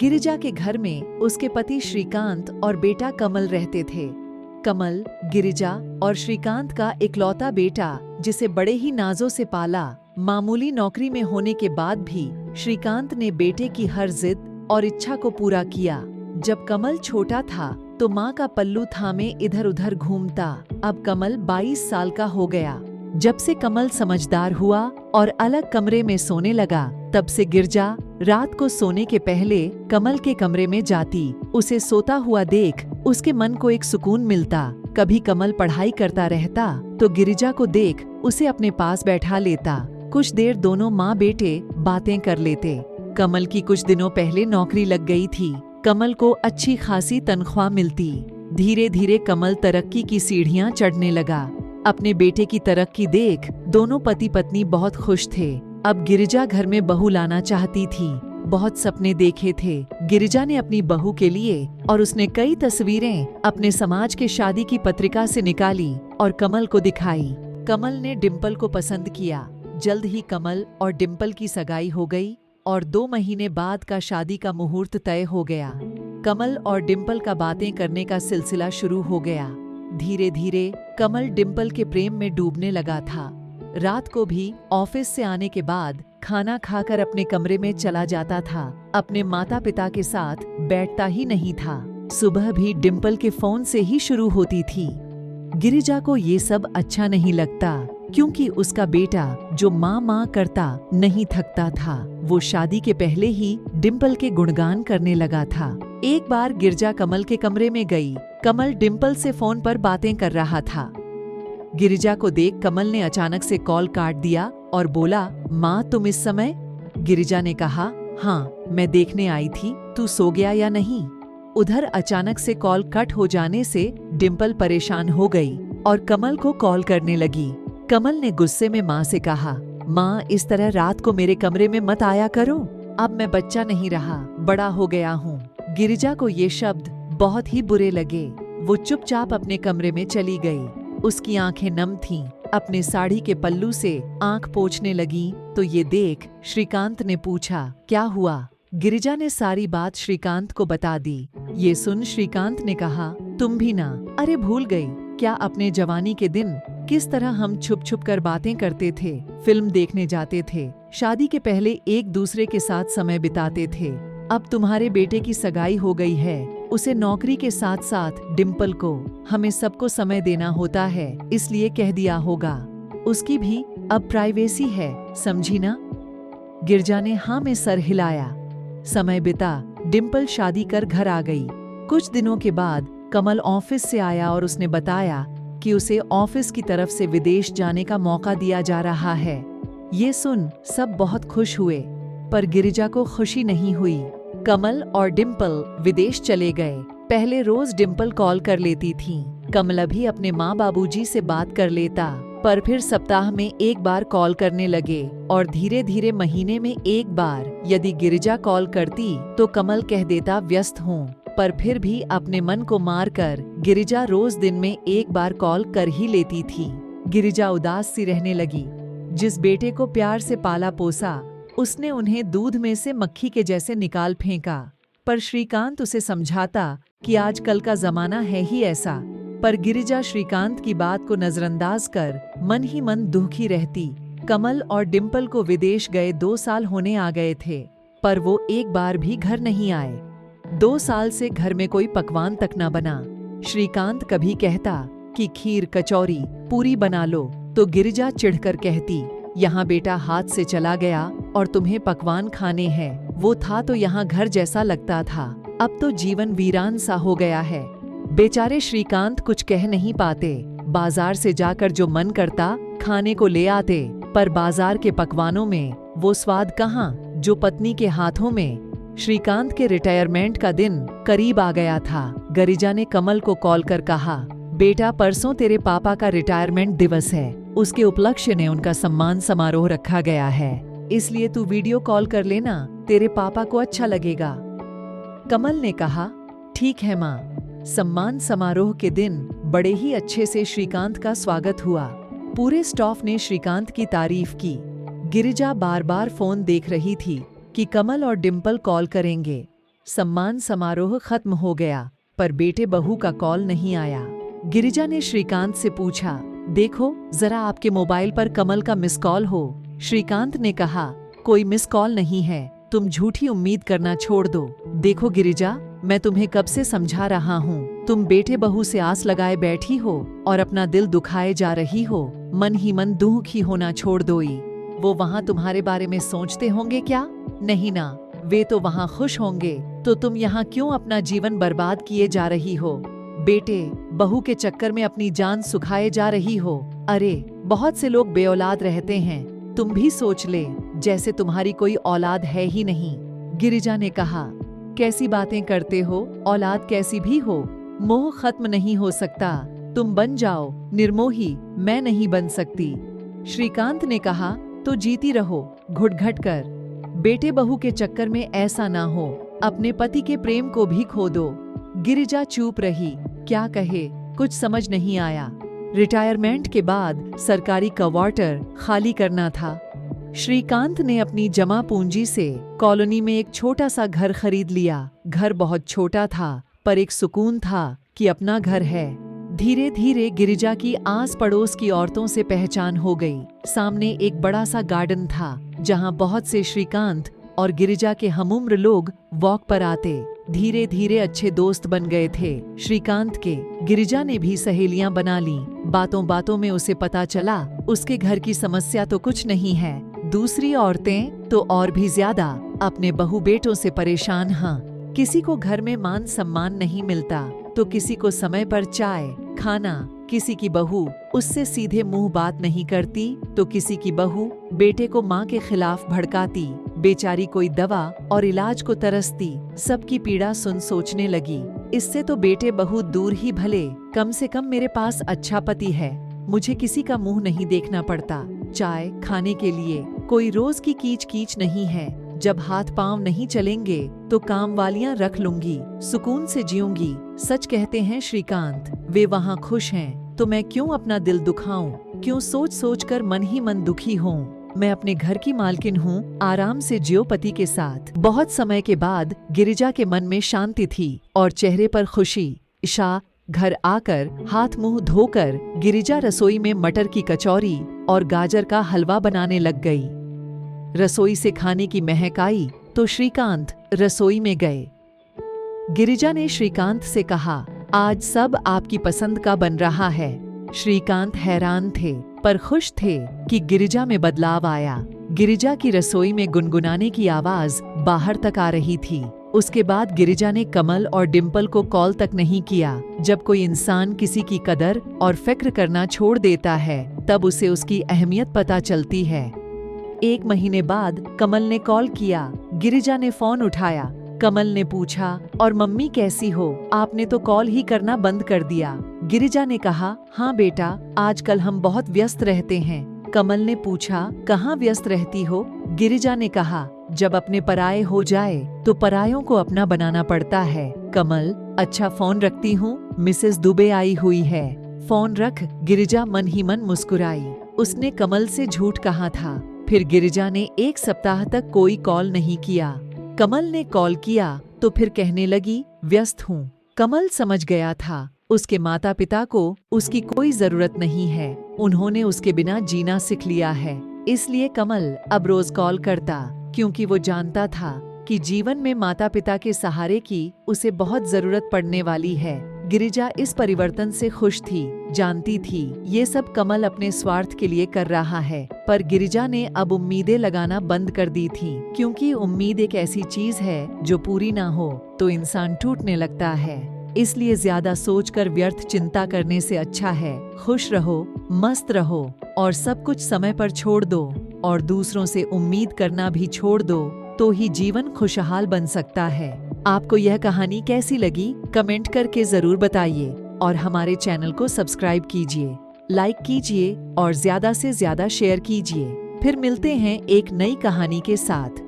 गिरिजा के घर में उसके पति श्रीकांत और बेटा कमल रहते थे। कमल गिरिजा और श्रीकांत का इकलौता बेटा, जिसे बड़े ही नाजों से पाला। मामूली नौकरी में होने के बाद भी श्रीकांत ने बेटे की हर जिद और इच्छा को पूरा किया। जब कमल छोटा था तो माँ का पल्लू थामे इधर उधर घूमता। अब कमल 22 साल का हो गया। जब से कमल समझदार हुआ और अलग कमरे में सोने लगा, तब से गिरिजा रात को सोने के पहले कमल के कमरे में जाती। उसे सोता हुआ देख उसके मन को एक सुकून मिलता। कभी कमल पढ़ाई करता रहता तो गिरिजा को देख उसे अपने पास बैठा लेता। कुछ देर दोनों माँ बेटे बातें कर लेते। कमल की कुछ दिनों पहले नौकरी लग गई थी। कमल को अच्छी खासी तनख्वाह मिलती। धीरे धीरे कमल तरक्की की सीढ़ियां चढ़ने लगा। अपने बेटे की तरक्की देख दोनों पति पत्नी बहुत खुश थे। अब गिरिजा घर में बहू लाना चाहती थी। बहुत सपने देखे थे गिरिजा ने अपनी बहू के लिए, और उसने कई तस्वीरें अपने समाज के शादी की पत्रिका से निकाली और कमल को दिखाई। कमल ने डिम्पल को पसंद किया। जल्द ही कमल और डिम्पल की सगाई हो गई और 2 महीने बाद का शादी का मुहूर्त तय हो गया। कमल और डिम्पल का बातें करने का सिलसिला शुरू हो गया। धीरे धीरे कमल डिम्पल के प्रेम में डूबने लगा था। रात को भी ऑफिस से आने के बाद खाना खाकर अपने कमरे में चला जाता था। अपने माता पिता के साथ बैठता ही नहीं था। सुबह भी डिम्पल के फोन से ही शुरू होती थी। गिरिजा को ये सब अच्छा नहीं लगता, क्योंकि उसका बेटा जो माँ माँ करता नहीं थकता था। वो शादी के पहले ही डिम्पल के गुणगान करने लगा था। एक बार गिरिजा कमल के कमरे में गई। कमल डिम्पल से फोन पर बातें कर रहा था। गिरिजा को देख कमल ने अचानक से कॉल काट दिया और बोला, माँ तुम इस समय? गिरिजा ने कहा, हाँ मैं देखने आई थी, तू सो गया या नहीं? उधर अचानक से कॉल कट हो जाने से डिम्पल परेशान हो गई और कमल को कॉल करने लगी। कमल ने गुस्से में माँ से कहा, माँ इस तरह रात को मेरे कमरे में मत आया करो। अब मैं बच्चा नहीं रहा, बड़ा हो गया हूँ। गिरिजा को ये शब्द बहुत ही बुरे लगे। वो चुपचाप अपने कमरे में चली गई। उसकी आंखें नम थीं। अपने साड़ी के पल्लू से आंख पोंछने लगी तो ये देख श्रीकांत ने पूछा, क्या हुआ? गिरिजा ने सारी बात श्रीकांत को बता दी। ये सुन श्रीकांत ने कहा, तुम भी ना? अरे भूल गई क्या अपने जवानी के दिन? किस तरह हम छुप छुप कर बातें करते थे, फिल्म देखने जाते थे, शादी के पहले एक दूसरे के साथ समय बिताते थे। अब तुम्हारे बेटे की सगाई हो गई है, उसे नौकरी के साथ साथ डिम्पल को, हमें सबको समय देना होता है, इसलिए कह दिया होगा। उसकी भी अब प्राइवेसी है, समझी ना? गिरिजा ने हाँ में सर हिलाया। समय बिता, डिम्पल शादी कर घर आ गई। कुछ दिनों के बाद कमल ऑफिस से आया और उसने बताया कि उसे ऑफिस की तरफ से विदेश जाने का मौका दिया जा रहा है। ये सुन सब बहुत खुश हुए, पर गिरिजा को खुशी नहीं हुई। कमल और डिम्पल विदेश चले गए। पहले रोज डिम्पल कॉल कर लेती थी। कमल भी अपने माँ बाबूजी से बात कर लेता, पर फिर सप्ताह में एक बार कॉल करने लगे और धीरे धीरे महीने में एक बार। यदि गिरिजा कॉल करती तो कमल कह देता व्यस्त हूँ, पर फिर भी अपने मन को मारकर गिरिजा रोज दिन में एक बार कॉल कर ही लेती थी। गिरिजा उदास सी रहने लगी। जिस बेटे को प्यार से पाला पोसा, उसने उन्हें दूध में से मक्खी के जैसे निकाल फेंका। पर श्रीकांत उसे समझाता कि आजकल का जमाना है ही ऐसा। पर गिरिजा श्रीकांत की बात को नजरअंदाज कर मन ही मन दुखी रहती। कमल और डिम्पल को विदेश गए 2 साल होने आ गए थे, पर वो एक बार भी घर नहीं आए। 2 साल से घर में कोई पकवान तक न बना। श्रीकांत कभी कहता कि खीर कचौरी पूरी बना लो, तो गिरिजा चिढ़कर कहती, यहाँ बेटा हाथ से चला गया और तुम्हें पकवान खाने हैं। वो था तो यहाँ घर जैसा लगता था, अब तो जीवन वीरान सा हो गया है। बेचारे श्रीकांत कुछ कह नहीं पाते। बाजार से जाकर जो मन करता खाने को ले आते, पर बाजार के पकवानों में वो स्वाद कहाँ जो पत्नी के हाथों में। श्रीकांत के रिटायरमेंट का दिन करीब आ गया था। गिरिजा ने कमल को कॉल कर कहा, बेटा परसों तेरे पापा का रिटायरमेंट दिवस है, उसके उपलक्ष्य ने उनका सम्मान समारोह रखा गया है, इसलिए तू वीडियो कॉल कर लेना, तेरे पापा को अच्छा लगेगा। कमल ने कहा, ठीक है माँ। सम्मान समारोह के दिन बड़े ही अच्छे से श्रीकांत का स्वागत हुआ। पूरे स्टाफ ने श्रीकांत की तारीफ की। गिरिजा बार बार फोन देख रही थी कि कमल और डिम्पल कॉल करेंगे। सम्मान समारोह खत्म हो गया, पर बेटे बहू का कॉल नहीं आया। गिरिजा ने श्रीकांत से पूछा, देखो जरा आपके मोबाइल पर कमल का मिस कॉल हो। श्रीकांत ने कहा, कोई मिस कॉल नहीं है, तुम झूठी उम्मीद करना छोड़ दो। देखो गिरिजा, मैं तुम्हें कब से समझा रहा हूँ, तुम बेटे बहू से आस लगाए बैठी हो और अपना दिल दुखाए जा रही हो। मन ही मन दुखी होना छोड़ दोई। वो वहाँ तुम्हारे बारे में सोचते होंगे क्या? नहीं ना, वे तो वहाँ खुश होंगे। तो तुम यहाँ क्यों अपना जीवन बर्बाद किए जा रही हो? बेटे बहू के चक्कर में अपनी जान सुखाए जा रही हो। अरे बहुत से लोग बेऔलाद रहते हैं, तुम भी सोच ले, जैसे तुम्हारी कोई औलाद है ही नहीं। गिरिजा ने कहा, कैसी बातें करते हो, औलाद कैसी भी हो, मोह खत्म नहीं हो सकता। तुम बन जाओ निर्मोही, मैं नहीं बन सकती। श्रीकांत ने कहा, तो जीती रहो घुट-घट कर। बेटे बहू के चक्कर में ऐसा ना हो, अपने पति के प्रेम को भी खो दो। गिरिजा चुप रही, क्या कहे, कुछ समझ नहीं आया। रिटायरमेंट के बाद सरकारी क्वार्टर खाली करना था। श्रीकांत ने अपनी जमा पूंजी से कॉलोनी में एक छोटा सा घर खरीद लिया। घर बहुत छोटा था, पर एक सुकून था कि अपना घर है। धीरे धीरे गिरिजा की आस पड़ोस की औरतों से पहचान हो गई। सामने एक बड़ा सा गार्डन था, जहां बहुत से श्रीकांत और गिरिजा के हमउम्र लोग वॉक पर आते। धीरे धीरे अच्छे दोस्त बन गए थे श्रीकांत के। गिरिजा ने भी सहेलियां बना ली। बातों बातों में उसे पता चला उसके घर की समस्या तो कुछ नहीं है, दूसरी औरतें तो और भी ज्यादा अपने बहू बेटों से परेशान हैं। किसी को घर में मान सम्मान नहीं मिलता, तो किसी को समय पर चाय खाना, किसी की बहू उससे सीधे मुंह बात नहीं करती, तो किसी की बहू बेटे को माँ के खिलाफ भड़काती। बेचारी कोई दवा और इलाज को तरसती। सबकी पीड़ा सुन सोचने लगी, इससे तो बेटे बहू दूर ही भले, कम से कम मेरे पास अच्छा पति है, मुझे किसी का मुंह नहीं देखना पड़ता। चाय खाने के लिए कोई रोज की कीच कीच नहीं है। जब हाथ पांव नहीं चलेंगे तो काम वालियां रख लूंगी, सुकून से जीऊंगी। सच कहते हैं श्रीकांत, वे वहाँ खुश हैं, तो मैं क्यों अपना दिल दुखाऊं, क्यों सोच सोच कर मन ही मन दुखी हूँ। मैं अपने घर की मालकिन हूँ, आराम से जियो पति के साथ। बहुत समय के बाद गिरिजा के मन में शांति थी और चेहरे पर खुशी। ईशा घर आकर हाथ मुंह धोकर गिरिजा रसोई में मटर की कचौरी और गाजर का हलवा बनाने लग गई। रसोई से खाने की महक आई तो श्रीकांत रसोई में गए। गिरिजा ने श्रीकांत से कहा, आज सब आपकी पसंद का बन रहा है। श्रीकांत हैरान थे पर खुश थे कि गिरिजा में बदलाव आया। गिरिजा की रसोई में गुनगुनाने की आवाज बाहर तक आ रही थी। उसके बाद गिरिजा ने कमल और डिम्पल को कॉल तक नहीं किया। जब कोई इंसान किसी की कदर और फिक्र करना छोड़ देता है, तब उसे उसकी अहमियत पता चलती है। 1 महीने बाद कमल ने कॉल किया। गिरिजा ने फोन उठाया। कमल ने पूछा, और मम्मी कैसी हो? आपने तो कॉल ही करना बंद कर दिया। गिरिजा ने कहा, हाँ बेटा, आजकल हम बहुत व्यस्त रहते हैं। कमल ने पूछा, कहाँ व्यस्त रहती हो? गिरिजा ने कहा, जब अपने पराये हो जाए तो परायों को अपना बनाना पड़ता है। कमल, अच्छा फोन रखती हूँ, मिसेस दुबे आई हुई है। फोन रख। गिरिजा मन ही मन मुस्कुराई। उसने कमल से झूठ कहा था। फिर गिरिजा ने 1 सप्ताह तक कोई कॉल नहीं किया। कमल ने कॉल किया तो फिर कहने लगी, व्यस्त हूँ। कमल समझ गया था उसके माता पिता को उसकी कोई जरूरत नहीं है, उन्होंने उसके बिना जीना सीख लिया है। इसलिए कमल अब रोज कॉल करता, क्योंकि वो जानता था कि जीवन में माता पिता के सहारे की उसे बहुत जरूरत पड़ने वाली है। गिरिजा इस परिवर्तन से खुश थी, जानती थी ये सब कमल अपने स्वार्थ के लिए कर रहा है। पर गिरिजा ने अब उम्मीदें लगाना बंद कर दी थी, क्योंकि उम्मीद एक ऐसी चीज है जो पूरी ना हो तो इंसान टूटने लगता है। इसलिए ज्यादा सोचकर व्यर्थ चिंता करने से अच्छा है खुश रहो, मस्त रहो और सब कुछ समय पर छोड़ दो और दूसरों से उम्मीद करना भी छोड़ दो, तो ही जीवन खुशहाल बन सकता है। आपको यह कहानी कैसी लगी कमेंट करके जरूर बताइए और हमारे चैनल को सब्सक्राइब कीजिए, लाइक कीजिए और ज्यादा से ज्यादा शेयर कीजिए। फिर मिलते हैं एक नई कहानी के साथ।